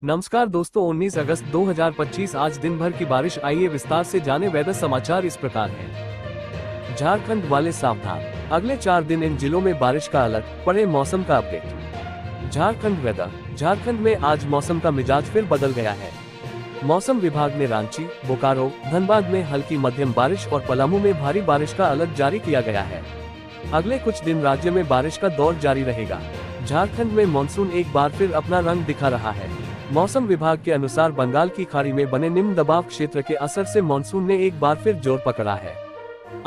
नमस्कार दोस्तों, 19 अगस्त 2025 आज दिन भर की बारिश। आइए विस्तार से जाने वेदर समाचार इस प्रकार हैं। झारखंड वाले सावधान, अगले 4 दिन इन जिलों में बारिश का अलर्ट। पढ़े मौसम का अपडेट। झारखंड वेदर। झारखंड में आज मौसम का मिजाज फिर बदल गया है। मौसम विभाग ने रांची, बोकारो, धनबाद में हल्की मध्यम बारिश और पलामू में भारी बारिश का अलर्ट जारी किया गया है। अगले कुछ दिन राज्य में बारिश का दौर जारी रहेगा। झारखंड में मानसून एक बार फिर अपना रंग दिखा रहा है। मौसम विभाग के अनुसार बंगाल की खाड़ी में बने निम्न दबाव क्षेत्र के असर से मानसून ने एक बार फिर जोर पकड़ा है।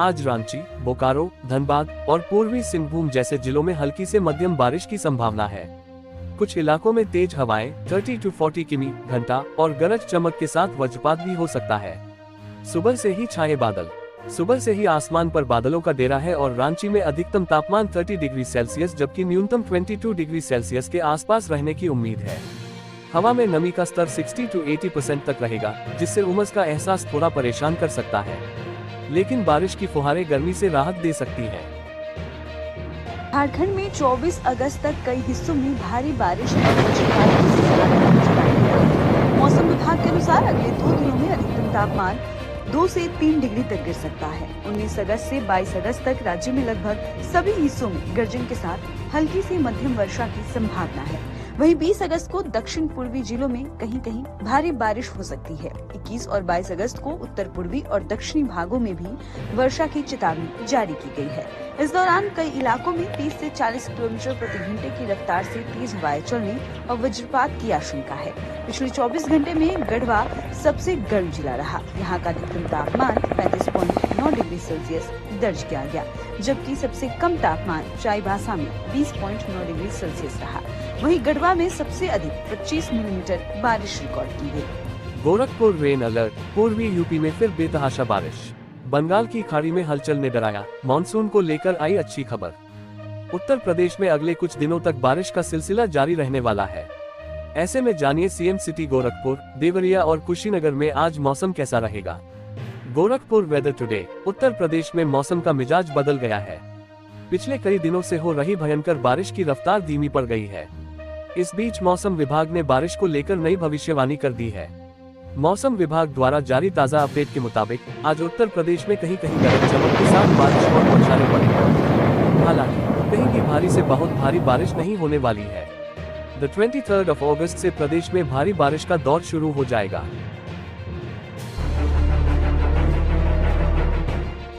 आज रांची, बोकारो, धनबाद और पूर्वी सिंहभूम जैसे जिलों में हल्की से मध्यम बारिश की संभावना है। कुछ इलाकों में तेज हवाएं 30 से 40 किमी घंटा और गरज चमक के साथ वज्रपात भी हो सकता है। सुबह से ही छाए बादल। सुबह से ही आसमान पर बादलों का डेरा है और रांची में अधिकतम तापमान 30 डिग्री सेल्सियस जबकि न्यूनतम 22 डिग्री सेल्सियस के आसपास रहने की उम्मीद है। हवा में नमी का स्तर 60 से 80% तक रहेगा, जिससे उमस का एहसास थोड़ा परेशान कर सकता है, लेकिन बारिश की फुहारें गर्मी से राहत दे सकती हैं। झारखंड में 24 अगस्त तक कई हिस्सों में भारी बारिश और वज्रपात की संभावना जताई है। मौसम विभाग के अनुसार अगले 2 दिनों में अधिकतम तापमान 2 से 3 डिग्री तक गिर सकता है। 19 अगस्त से 22 अगस्त तक राज्य में लगभग सभी हिस्सों में गर्जन के साथ हल्की से मध्यम वर्षा की संभावना है। वहीं 20 अगस्त को दक्षिण पूर्वी जिलों में कहीं कहीं भारी बारिश हो सकती है। 21 और 22 अगस्त को उत्तर पूर्वी और दक्षिणी भागों में भी वर्षा की चेतावनी जारी की गई है। इस दौरान कई इलाकों में 30 से 40 किलोमीटर प्रति घंटे की रफ्तार से तेज हवाएं चलने और वज्रपात की आशंका है। पिछले 24 घंटे में गढ़वा सबसे गर्म जिला रहा। यहाँ का अधिकतम तापमान 35.9 डिग्री सेल्सियस दर्ज किया गया, जबकि सबसे कम तापमान चाईबासा में 20.9 डिग्री सेल्सियस रहा। वहीं गढ़वा में सबसे अधिक 25 मिलीमीटर बारिश रिकॉर्ड की गई। Gorakhpur rain alert. पूर्वी यूपी में फिर बेतहाशा बारिश। बंगाल की खाड़ी में हलचल ने डराया, मानसून को लेकर आई अच्छी खबर। उत्तर प्रदेश में अगले कुछ दिनों तक बारिश का सिलसिला जारी रहने वाला है। ऐसे में जानिए सीएम सिटी गोरखपुर, देवरिया और कुशीनगर में आज मौसम कैसा रहेगा। Gorakhpur weather today. उत्तर प्रदेश में मौसम का मिजाज बदल गया है। पिछले कई दिनों से हो रही भयंकर बारिश की रफ्तार धीमी पड़ गई है। इस बीच मौसम विभाग ने बारिश को लेकर नई भविष्यवाणी कर दी है। मौसम विभाग द्वारा जारी ताजा अपडेट के मुताबिक आज उत्तर प्रदेश में कहीं कहीं गरज चमक के साथ बारिश और बौछारें पड़ेंगी। हालांकि कहीं भी भारी से बहुत भारी बारिश नहीं होने वाली है। द 23 अगस्त से प्रदेश में भारी बारिश का दौर शुरू हो जाएगा।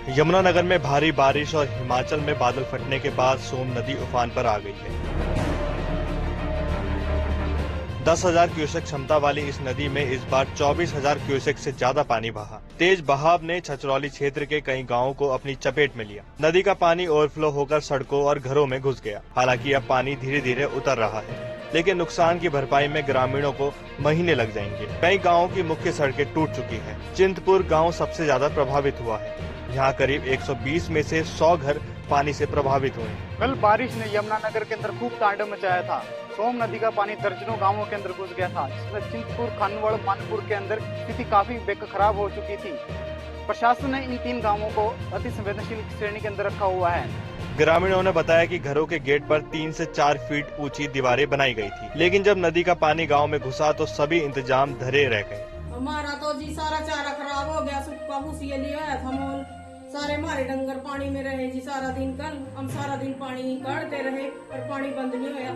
यमुनानगर में भारी बारिश और हिमाचल में बादल फटने के बाद सोम नदी उफान पर आ गई है। 10,000 क्यूसेक क्षमता वाली इस नदी में इस बार 24,000 क्यूसेक से ज्यादा पानी बहा। तेज बहाव ने छछरौली क्षेत्र के कई गांवों को अपनी चपेट में लिया। नदी का पानी ओवरफ्लो होकर सड़कों और घरों में घुस गया। हालांकि अब पानी धीरे धीरे उतर रहा है, लेकिन नुकसान की भरपाई में ग्रामीणों को महीने लग जाएंगे। कई गाँवों की मुख्य सड़कें टूट चुकी है। चिंतपुर गाँव सबसे ज्यादा प्रभावित हुआ है। यहाँ करीब 120 में से 100 घर पानी से प्रभावित हुए। कल बारिश ने यमुनानगर के अंदर खूब तांडव मचाया था। सोम नदी का पानी दर्जनों गांवों के अंदर घुस गया था, जिसमें चिंतपुर, खानवड़, मानपुर के अंदर स्थिति काफी खराब हो चुकी थी। प्रशासन ने इन 3 गांवों को अति संवेदनशील श्रेणी के अंदर रखा हुआ है। ग्रामीणों ने बताया कि घरों के गेट पर 3 से 4 फीट ऊंची दीवारें बनाई गई थी, लेकिन जब नदी का पानी गाँव में घुसा तो सभी इंतजाम धरे रह गए। हमारा तो जी सारा चारा खराब हो गया, सूखा भूसी लिया था। सारे हमारे डंगर पानी में रहे जी सारा दिन। कल हम सारा दिन पानी काटते रहे पर पानी बंद नहीं होया।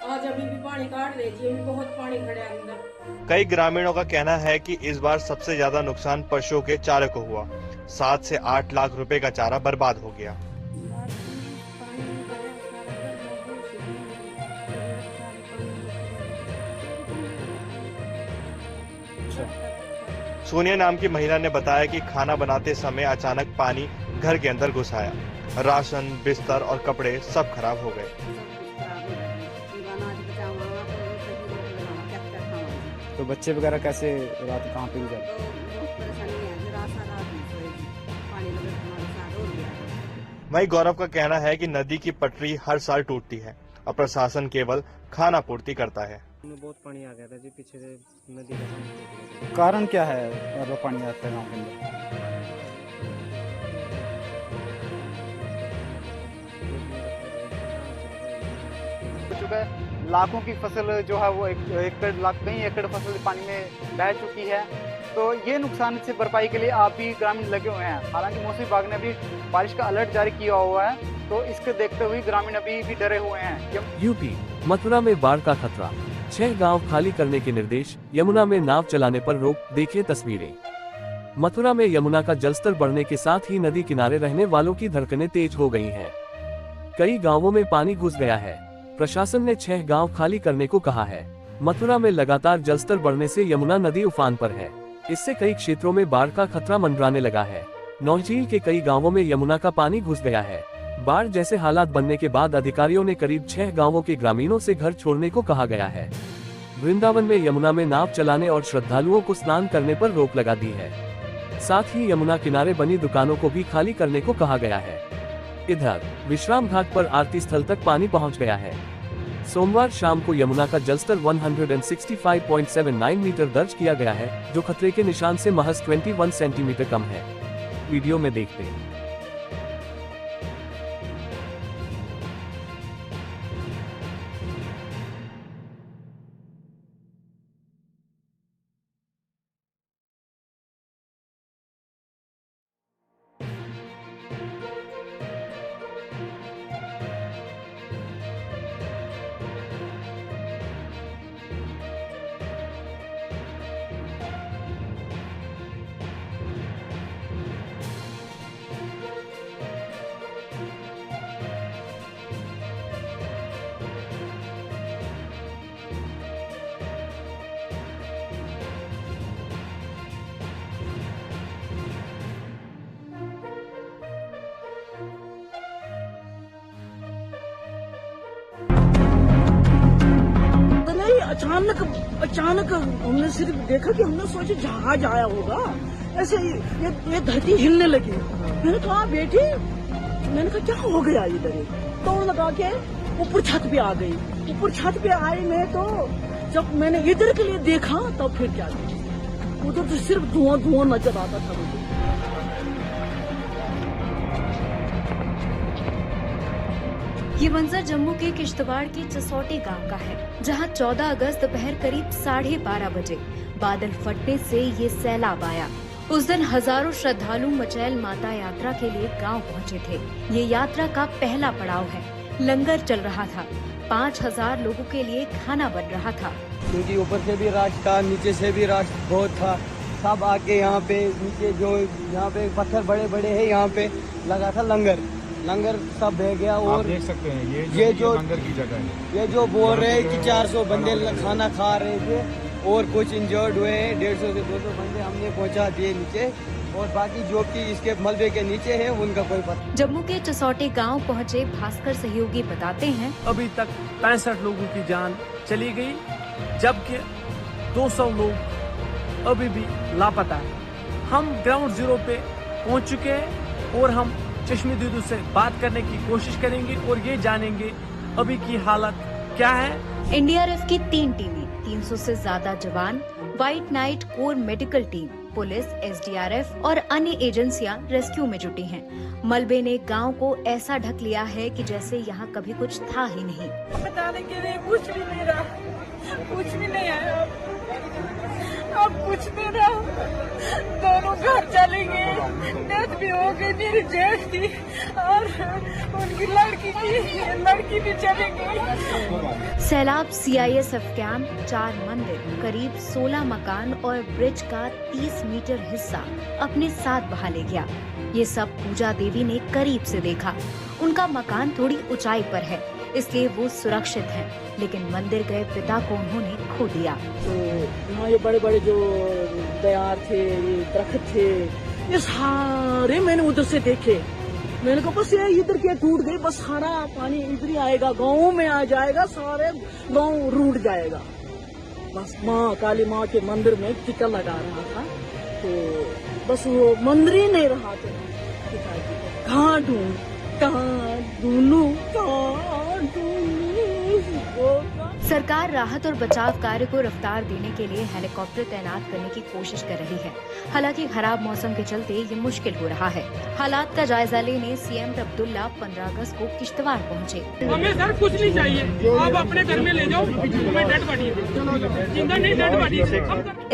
आज अभी भी पानी काट रहे जी, बहुत पानी खड़ा है अंदर। कई ग्रामीणों का कहना है कि इस बार सबसे ज्यादा नुकसान पशुओं के चारे को हुआ। 7 से 8 लाख रुपए का चारा बर्बाद हो गया। सोनिया नाम की महिला ने बताया कि खाना बनाते समय अचानक पानी घर के अंदर घुस आया। राशन, बिस्तर और कपड़े सब खराब हो गए। तो बच्चे वगैरह कैसे रात कहाँ पे गुजारे? वहीं गौरव का कहना है कि नदी की पटरी हर साल टूटती है और प्रशासन केवल खाना पूर्ति करता है। बहुत पानी आ गया था जी, पीछे से नदी का पानी। कारण क्या है पानी आता है गाँव के अंदर? लाखों की फसल जो है वो कई एकड़ फसल पानी में बह चुकी है। तो ये नुकसान से भरपाई के लिए आप भी ग्रामीण लगे हुए हैं। हालांकि मौसम विभाग ने अभी बारिश का अलर्ट जारी किया हुआ है, तो इसको देखते हुए ग्रामीण अभी भी डरे हुए हैं। यूपी मथुरा में बाढ़ का खतरा, 6 गांव खाली करने के निर्देश, यमुना में नाव चलाने पर रोक, देखें तस्वीरें। मथुरा में यमुना का जलस्तर बढ़ने के साथ ही नदी किनारे रहने वालों की धड़कनें तेज हो गई हैं। कई गांवों में पानी घुस गया है। प्रशासन ने 6 गांव खाली करने को कहा है। मथुरा में लगातार जलस्तर बढ़ने से यमुना नदी उफान पर है। इससे कई क्षेत्रों में बाढ़ का खतरा मंडराने लगा है। नौझील के कई गांवों में यमुना का पानी घुस गया है। बाढ़ जैसे हालात बनने के बाद अधिकारियों ने करीब 6 गांवों के ग्रामीणों से घर छोड़ने को कहा गया है। वृंदावन में यमुना में नाव चलाने और श्रद्धालुओं को स्नान करने पर रोक लगा दी है। साथ ही यमुना किनारे बनी दुकानों को भी खाली करने को कहा गया है। इधर विश्राम घाट पर आरती स्थल तक पानी पहुंच गया है। सोमवार शाम को यमुना का जलस्तर 165.79 मीटर दर्ज किया गया है, जो खतरे के निशान से महज 21 सेंटीमीटर कम है। वीडियो में देखते हैं। अचानक हमने सिर्फ देखा कि हमने सोचा जहाज आया होगा, ऐसे ये धरती हिलने लगी। मैंने कहा बेटी, मैंने कहा क्या हो गया इधर, दौड़ लगा के ऊपर छत पे आ गई। ऊपर छत पे आई मैं, तो जब मैंने इधर के लिए देखा तब फिर क्या देखा, उधर तो सिर्फ धुआं नजर आता था मुझे। ये मंजर जम्मू के किश्तवाड़ के चसौटी गांव का है, जहां 14 अगस्त दोपहर करीब 12:30 बजे बादल फटने से ये सैलाब आया। उस दिन हजारों श्रद्धालु मचैल माता यात्रा के लिए गांव पहुंचे थे। ये यात्रा का पहला पड़ाव है। लंगर चल रहा था, 5000 लोगों के लिए खाना बन रहा था। क्योंकि ऊपर से भी रश था, नीचे से भी रश बहुत था। सब आके यहाँ पे नीचे जो यहाँ पे पत्थर बड़े बड़े हैं, यहाँ पे लगा था लंगर सब बह गया। और आप देख सकते हैं ये जो लंगर की जगह है, ये जो बोल रहे हैं कि 400 बंदे खाना खा रहे थे और कुछ इंजर्ड हुए हैं। 150 से 200 बंदे हमने पहुंचा दिए नीचे, और बाकी जो कि इसके मलबे के नीचे है उनका कोई पता। जम्मू के चसौटी गांव पहुंचे भास्कर सहयोगी बताते हैं, अभी तक 65 लोगों की जान चली गई, जबकि 200 लोग अभी भी लापता है। हम ग्राउंड जीरो पे पहुंच चुके हैं और हम चश्मे दीदू से बात करने की कोशिश करेंगे और ये जानेंगे अभी की हालत क्या है। एनडीआरएफ की 3 टीमें, 300 से ज्यादा जवान, white Knight Corps medical team, police, SDRF और अन्य एजेंसियां रेस्क्यू में जुटी हैं। मलबे ने गांव को ऐसा ढक लिया है कि जैसे यहाँ कभी कुछ था ही नहीं। बताने के लिए कुछ भी नहीं रहा, कुछ भी नहीं आया, अब कुछ नहीं रहा। दोनों घर चले गए, डेथ भी हो गई मेरी जेठ की, और उनकी लड़की भी चली गई। सैलाब सीआईएसएफ कैंप, 4 मंदिर, करीब 16 मकान और ब्रिज का 30 मीटर हिस्सा अपने साथ बहा ले गया। ये सब पूजा देवी ने करीब से देखा। उनका मकान थोड़ी ऊंचाई पर है, इसलिए वो सुरक्षित है, लेकिन मंदिर गए पिता को उन्होंने खो दिया। तो यहाँ ये बड़े बड़े जो दयार थे, ये दरख्त थे, ये सारे मैंने उधर से देखे। मैंने कहा बस ये इधर के टूट गए, बस सारा पानी इधर ही आएगा, गाँव में आ जाएगा, सारे गाँव रूट जाएगा। बस माँ काली माँ के मंदिर में टीका लगा रहा था, तो बस वो मंदिर ही नहीं रहा था। कहाँ ढूंढूं, सरकार राहत और बचाव कार्य को रफ्तार देने के लिए हेलीकॉप्टर तैनात करने की कोशिश कर रही है। हालांकि खराब मौसम के चलते ये मुश्किल हो रहा है। हालात का जायजा लेने सीएम अब्दुल्ला 15 अगस्त को किश्तवाड़ पहुंचे। हमें सर कुछ नहीं चाहिए, आप अपने घर में ले जाओ, हमें डेड बॉडी जिंदा नहीं, डेड बॉडी।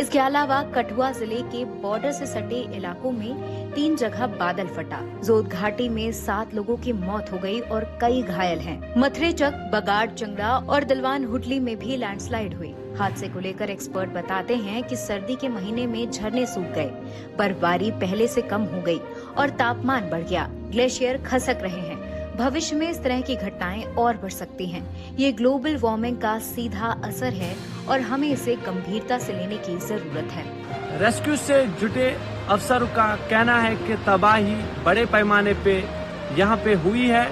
इसके अलावा कठुआ जिले के बॉर्डर से सटे इलाकों में 3 जगह बादल फटा। जोत घाटी में 7 लोगों की मौत हो गई और कई घायल हैं। मथुरेचक, बगाड़, चंगड़ा और दलवान हुडली में भी लैंडस्लाइड हुई। हादसे को लेकर एक्सपर्ट बताते हैं कि सर्दी के महीने में झरने सूख गए, बर्फबारी पहले से कम हो गई और तापमान बढ़ गया। ग्लेशियर खसक रहे हैं। भविष्य में इस तरह की घटनाएं और बढ़ सकती हैं। ये ग्लोबल वार्मिंग का सीधा असर है और हमें इसे गंभीरता से लेने की जरूरत है। रेस्क्यू से जुटे अफसरों का कहना है कि तबाही बड़े पैमाने पे यहाँ पे हुई है।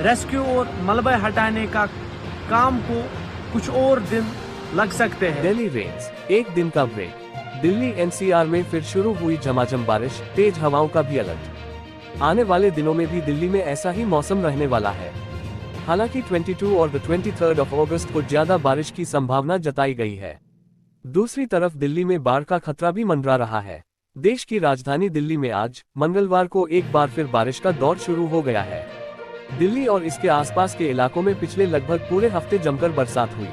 रेस्क्यू और मलबे हटाने का काम को कुछ और दिन लग सकते हैं। दिल्ली रेंज, एक दिन का ब्रेक। दिल्ली एनसीआर में फिर शुरू हुई झमाझम बारिश, तेज हवाओं का भी अलर्ट। आने वाले दिनों में भी दिल्ली में ऐसा ही मौसम रहने वाला है। हालांकि 22 और 23 अगस्त को ज्यादा बारिश की संभावना जताई गई है। दूसरी तरफ दिल्ली में बाढ़ का खतरा भी मंडरा रहा है। देश की राजधानी दिल्ली में आज मंगलवार को एक बार फिर बारिश का दौर शुरू हो गया है। दिल्ली और इसके आसपास के इलाकों में पिछले लगभग पूरे हफ्ते जमकर बरसात हुई।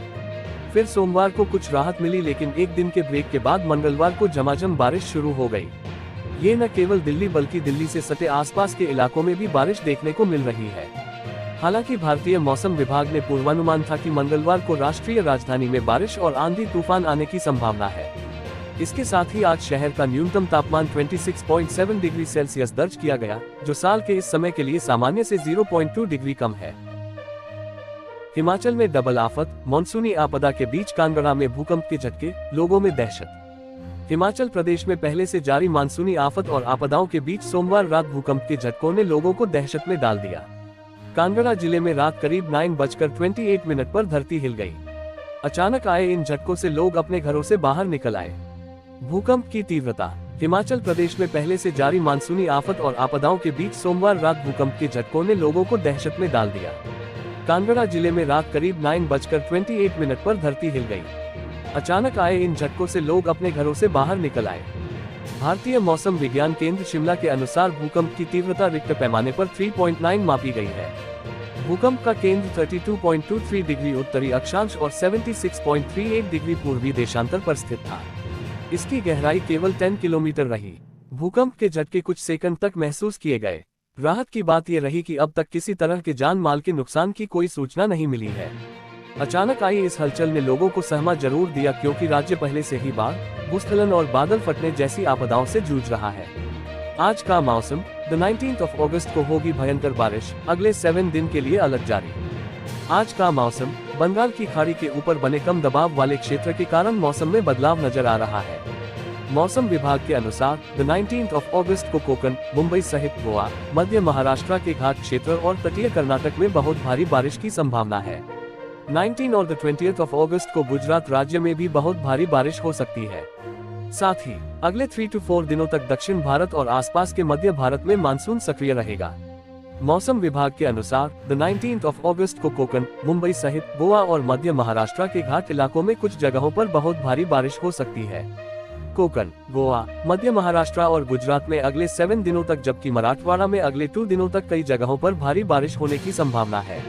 फिर सोमवार को कुछ राहत मिली, लेकिन एक दिन के ब्रेक के बाद मंगलवार को झमाझम बारिश शुरू हो गई। ये न केवल दिल्ली बल्कि दिल्ली से सटे आसपास के इलाकों में भी बारिश देखने को मिल रही है। हालांकि भारतीय मौसम विभाग ने पूर्वानुमान था कि मंगलवार को राष्ट्रीय राजधानी में बारिश और आंधी तूफान आने की संभावना है। इसके साथ ही आज शहर का न्यूनतम तापमान 26.7 डिग्री सेल्सियस दर्ज किया गया, जो साल के इस समय के लिए सामान्य से 0.2 डिग्री कम है। हिमाचल में डबल आफत, मानसूनी आपदा के बीच कांगड़ा में भूकंप के झटके, लोगों में दहशत। हिमाचल प्रदेश में पहले से जारी मानसूनी आफत और आपदाओं के बीच सोमवार रात भूकंप के झटकों ने लोगों को दहशत में डाल दिया। कांगड़ा जिले में रात करीब 9:28 पर धरती हिल गई। अचानक आए इन झटकों से लोग अपने घरों से बाहर निकल आए। भूकंप की तीव्रता। हिमाचल प्रदेश में पहले से जारी मानसूनी आफत और आपदाओं के बीच सोमवार रात भूकंप के झटकों ने लोगों को दहशत में डाल दिया। कांगड़ा जिले में रात करीब 9:28 पर धरती हिल गई। अचानक आए इन झटकों से लोग अपने घरों से बाहर निकल आए। भारतीय मौसम विज्ञान केंद्र शिमला के अनुसार भूकंप की तीव्रता रिक्टर पैमाने पर 3.9 मापी गई है। भूकंप का केंद्र 32.23 डिग्री उत्तरी अक्षांश और 76.38 डिग्री पूर्वी देशांतर पर स्थित था। इसकी गहराई केवल 10 किलोमीटर रही। भूकंप के झटके कुछ सेकंड तक महसूस किए गए। राहत की बात यह रही कि अब तक किसी तरह के जान माल के नुकसान की कोई सूचना नहीं मिली है। अचानक आई इस हलचल ने लोगों को सहमा जरूर दिया, क्योंकि राज्य पहले से ही बाढ़, भूस्खलन और बादल फटने जैसी आपदाओं से जूझ रहा है। आज का मौसम। 19 अगस्त को होगी भयंकर बारिश, अगले 7 दिन के लिए अलर्ट जारी। आज का मौसम। बंगाल की खाड़ी के ऊपर बने कम दबाव वाले क्षेत्र के कारण मौसम में बदलाव नजर आ रहा है। मौसम विभाग के अनुसार 19 अगस्त को कोकण, मुंबई सहित गोवा, मध्य महाराष्ट्र के घाट क्षेत्र और तटीय कर्नाटक में बहुत भारी बारिश की संभावना है। 19 और 20 अगस्त को गुजरात राज्य में भी बहुत भारी बारिश हो सकती है। साथ ही अगले 3 से 4 दिनों तक दक्षिण भारत और आसपास के मध्य भारत में मानसून सक्रिय रहेगा। मौसम विभाग के अनुसार 19 अगस्त को कोकण, मुंबई सहित गोवा और मध्य महाराष्ट्र के घाट इलाकों में कुछ जगहों पर बहुत भारी बारिश हो सकती है। कोकण, गोवा, मध्य महाराष्ट्र और गुजरात में अगले 7 दिनों तक, जबकि मराठवाड़ा में अगले 2 दिनों तक कई जगहों पर भारी बारिश होने की संभावना है।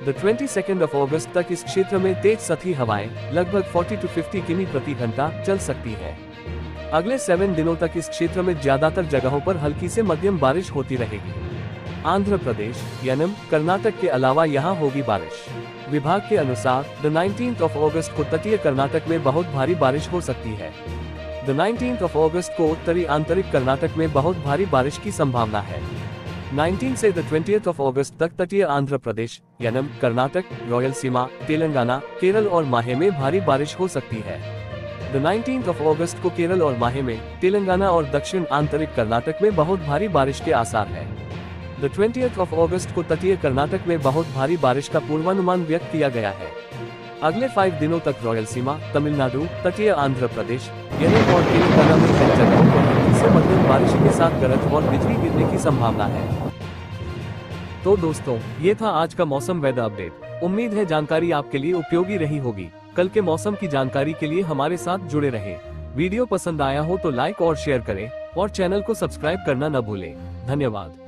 22 अगस्त तक इस क्षेत्र में तेज सतही हवाएं लगभग 40 से 50 किमी प्रति घंटा चल सकती है। अगले 7 दिनों तक इस क्षेत्र में ज्यादातर जगहों पर हल्की से मध्यम बारिश होती रहेगी। आंध्र प्रदेश, यनम, कर्नाटक के अलावा यहां होगी बारिश। विभाग के अनुसार 19 अगस्त को तटीय कर्नाटक में बहुत भारी बारिश हो सकती है। 19 अगस्त को उत्तरी आंतरिक कर्नाटक में बहुत भारी बारिश की संभावना है। 19 से 20 अगस्त तक तटीय आंध्र प्रदेश, यनम, कर्नाटक, रायलसीमा, तेलंगाना, केरल और माहे में भारी बारिश हो सकती है। 19 अगस्त को केरल और माहे में, तेलंगाना और दक्षिण आंतरिक कर्नाटक में बहुत भारी बारिश के आसार है। 20 अगस्त को तटीय कर्नाटक में बहुत भारी बारिश का पूर्वानुमान व्यक्त किया गया है। अगले 5 दिनों तक रायलसीमा, तमिलनाडु, तटीय आंध्र प्रदेश, यनम और तेलंगाना में कई जगहों पर हल्की से मध्यम बारिश के साथ गरज और बिजली गिरने की संभावना है। तो दोस्तों, ये था आज का मौसम वेदर अपडेट। उम्मीद है जानकारी आपके लिए उपयोगी रही होगी। कल के मौसम की जानकारी के लिए हमारे साथ जुड़े रहें। वीडियो पसंद आया हो तो लाइक और शेयर करें और चैनल को सब्सक्राइब करना न भूलें। धन्यवाद।